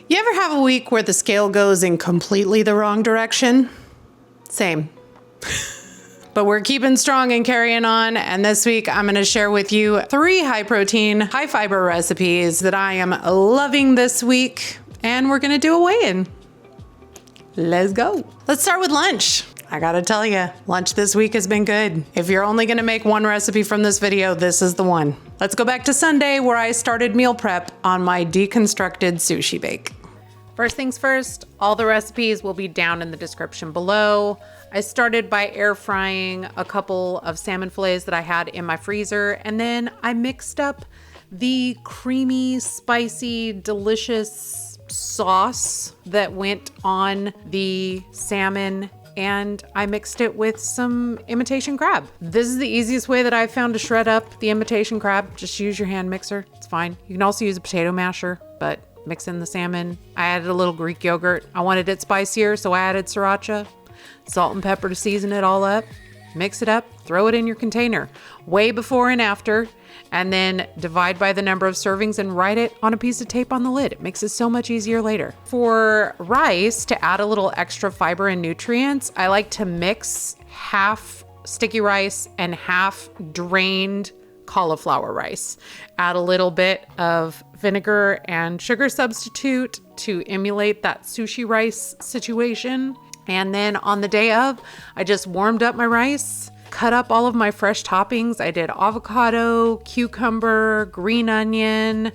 You ever have a week where the scale goes in completely the wrong direction? Same. But we're keeping strong and carrying on. And this week, I'm going to share with you 3 high protein, high fiber recipes that I am loving this week. And we're going to do a weigh-in. Let's go. Let's start with lunch. I gotta tell you, lunch this week has been good. If you're only gonna make one recipe from this video, this is the one. Let's go back to Sunday where I started meal prep on my deconstructed sushi bake. First things first, all the recipes will be down in the description below. I started by air frying a couple of salmon fillets that I had in my freezer, and then I mixed up the creamy, spicy, delicious sauce that went on the salmon, and I mixed it with some imitation crab. This is the easiest way that I've found to shred up the imitation crab. Just use your hand mixer, it's fine. You can also use a potato masher, but mix in the salmon. I added a little Greek yogurt. I wanted it spicier, so I added sriracha, salt and pepper to season it all up. Mix it up, throw it in your container. Weigh before and after, and then divide by the number of servings and write it on a piece of tape on the lid. It makes it so much easier later. For rice, to add a little extra fiber and nutrients, I like to mix half sticky rice and half drained cauliflower rice. Add a little bit of vinegar and sugar substitute to emulate that sushi rice situation. And then on the day of, I just warmed up my rice, cut up all of my fresh toppings. I did avocado, cucumber, green onion.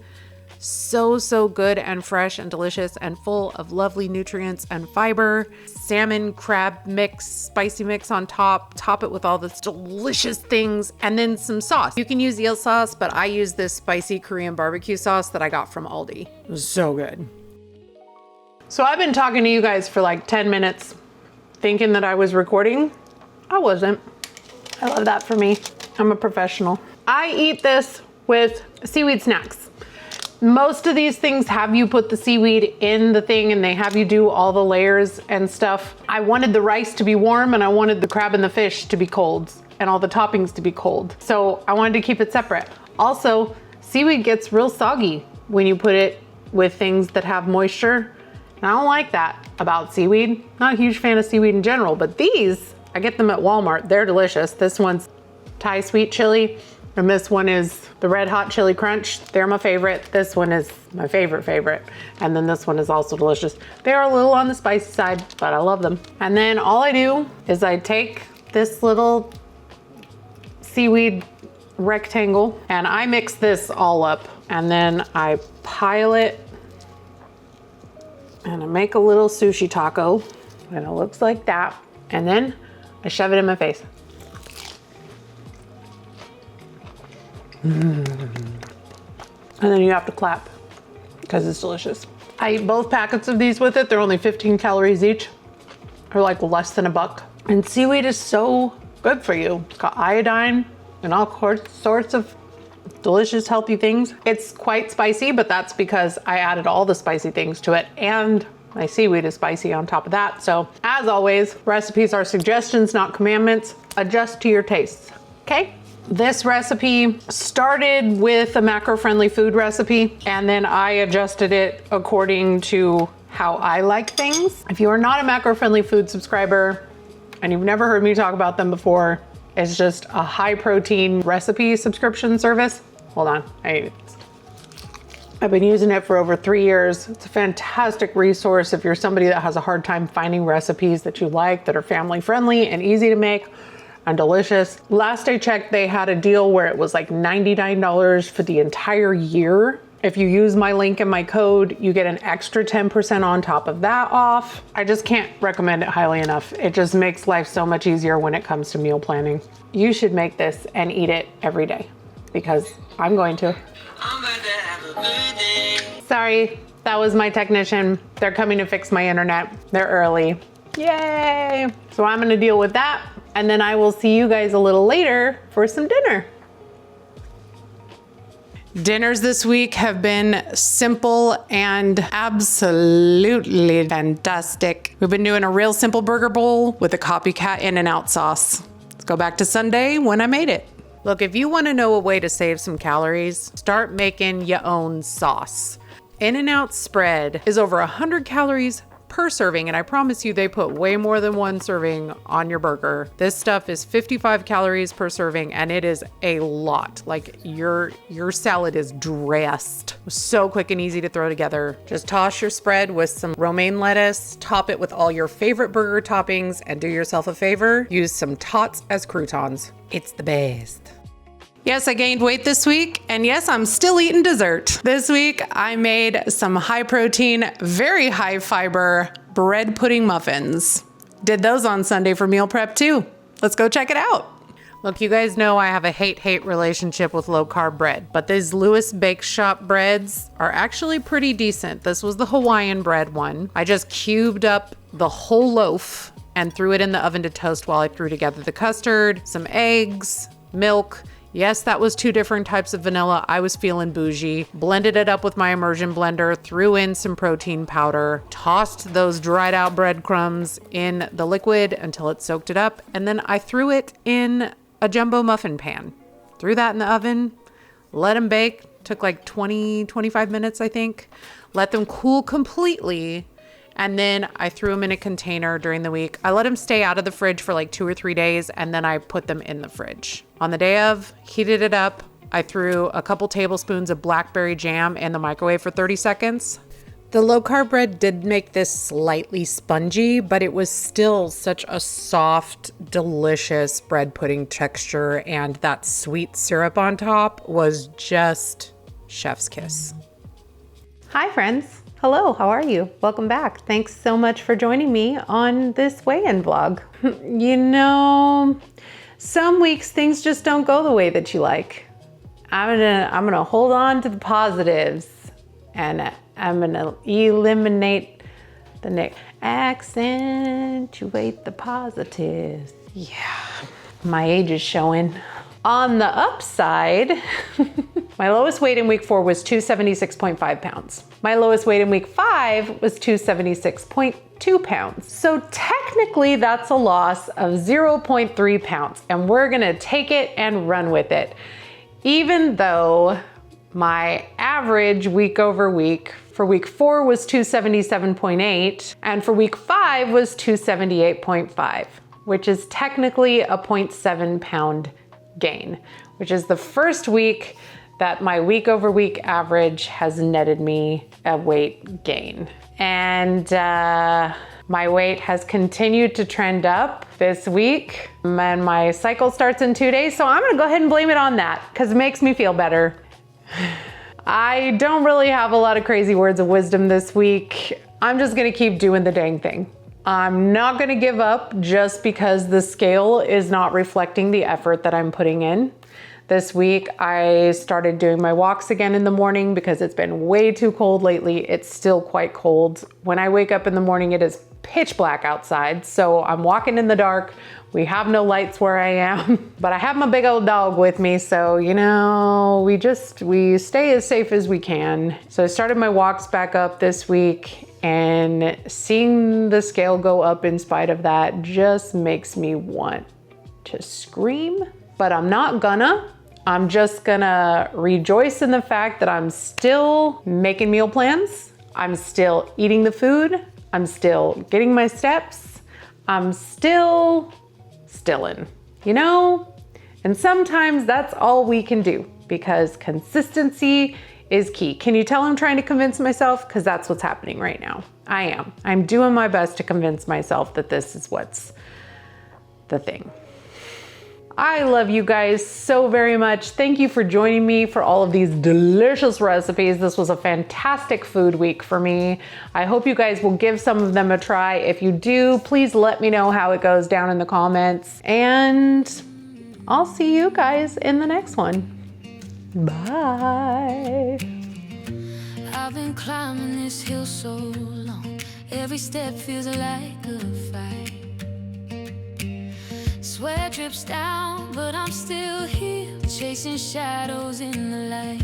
So good and fresh and delicious and full of lovely nutrients and fiber. Salmon crab mix, spicy mix on top. Top it with all this delicious things, and then some sauce. You can use eel sauce, but I use this spicy Korean barbecue sauce that I got from Aldi. It was so good. So I've been talking to you guys for like 10 minutes, thinking that I was recording. I wasn't. I love that for me. I'm a professional. I eat this with seaweed snacks. Most of these things have you put the seaweed in the thing and they have you do all the layers and stuff. I wanted the rice to be warm and I wanted the crab and the fish to be cold and all the toppings to be cold. So I wanted to keep it separate. Also, seaweed gets real soggy when you put it with things that have moisture. And I don't like that about seaweed. Not a huge fan of seaweed in general, but these, I get them at Walmart. They're delicious. This one's Thai sweet chili, and this one is the red hot chili crunch. They're my favorite. This one is my favorite. And then this one is also delicious. They're a little on the spicy side, but I love them. And then all I do is I take this little seaweed rectangle and I mix this all up, and then I pile it and I make a little sushi taco, and it looks like that. And then I shove it in my face. And then you have to clap because it's delicious. I eat both packets of these with it. They're only 15 calories each, or like less than $1. And seaweed is so good for you. It's got iodine and all sorts of delicious, healthy things. It's quite spicy, but that's because I added all the spicy things to it, and my seaweed is spicy on top of that. So as always, recipes are suggestions, not commandments. Adjust to your tastes, okay? This recipe started with a macro-friendly food recipe, and then I adjusted it according to how I like things. If you are not a macro-friendly food subscriber and you've never heard me talk about them before, it's just a high protein recipe subscription service. Hold on, I've been using it for over 3 years. It's a fantastic resource if you're somebody that has a hard time finding recipes that you like, that are family friendly and easy to make and delicious. Last I checked, they had a deal where it was like $99 for the entire year. If you use my link and my code, you get an extra 10% on top of that off. I just can't recommend it highly enough. It just makes life so much easier when it comes to meal planning. You should make this and eat it every day, because I'm going to. Sorry, that was my technician. They're coming to fix my internet. They're early. Yay! So I'm gonna deal with that, and then I will see you guys a little later for some dinner. Dinners this week have been simple and absolutely fantastic. We've been doing a real simple burger bowl with a copycat In-N-Out sauce. Let's go back to Sunday when I made it. Look, if you want to know a way to save some calories, start making your own sauce. In-N-Out spread is over 100 calories per serving, and I promise you they put way more than one serving on your burger. This stuff is 55 calories per serving, and it is a lot. Like your salad is dressed. So quick and easy to throw together. Just toss your spread with some romaine lettuce, top it with all your favorite burger toppings, and do yourself a favor, use some tots as croutons. It's the best. Yes, I gained weight this week, and yes, I'm still eating dessert. This week, I made some high protein, very high fiber bread pudding muffins. Did those on Sunday for meal prep too. Let's go check it out. Look, you guys know I have a hate-hate relationship with low-carb bread, but these Lewis Bake Shop breads are actually pretty decent. This was the Hawaiian bread one. I just cubed up the whole loaf and threw it in the oven to toast while I threw together the custard, some eggs, milk. Yes, that was 2 different types of vanilla. I was feeling bougie. Blended it up with my immersion blender, threw in some protein powder, tossed those dried out breadcrumbs in the liquid until it soaked it up, and then I threw it in a jumbo muffin pan. Threw that in the oven, let them bake. Took like 20-25 minutes, I think. Let them cool completely. And then I threw them in a container during the week. I let them stay out of the fridge for like 2 or 3 days, and then I put them in the fridge. On the day of, heated it up. I threw a couple tablespoons of blackberry jam in the microwave for 30 seconds. The low carb bread did make this slightly spongy, but it was still such a soft, delicious bread pudding texture, and that sweet syrup on top was just chef's kiss. Hi friends. Hello, how are you? Welcome back. Thanks so much for joining me on this weigh-in vlog. You know, some weeks things just don't go the way that you like. I'm gonna hold on to the positives, and I'm gonna eliminate the accentuate the positives. Yeah, my age is showing. On the upside, my lowest weight in week 4 was 276.5 pounds. My lowest weight in week 5 was 276.2 pounds. So technically that's a loss of 0.3 pounds, and we're gonna take it and run with it. Even though my average week over week for week 4 was 277.8, and for week 5 was 278.5, which is technically a 0.7 pound gain, which is the first week that my week over week average has netted me a weight gain. And my weight has continued to trend up this week, and my cycle starts in 2 days, so I'm gonna go ahead and blame it on that because it makes me feel better. I don't really have a lot of crazy words of wisdom this week. I'm just gonna keep doing the dang thing. I'm not gonna give up just because the scale is not reflecting the effort that I'm putting in. This week, I started doing my walks again in the morning because it's been way too cold lately. It's still quite cold. When I wake up in the morning, it is pitch black outside, so I'm walking in the dark. We have no lights where I am, but I have my big old dog with me, so you know, we stay as safe as we can. So I started my walks back up this week, and seeing the scale go up in spite of that just makes me want to scream, but I'm not gonna. I'm just gonna rejoice in the fact that I'm still making meal plans. I'm still eating the food. I'm still getting my steps. I'm still in, you know? And sometimes that's all we can do because consistency is key. Can you tell I'm trying to convince myself? Because that's what's happening right now. I am. I'm doing my best to convince myself that this is what's the thing. I love you guys so very much. Thank you for joining me for all of these delicious recipes. This was a fantastic food week for me. I hope you guys will give some of them a try. If you do, please let me know how it goes down in the comments. And I'll see you guys in the next one. Bye. I've been climbing this hill so long. Every step feels like a fight. Sweat drips down, but I'm still here, chasing shadows in the light.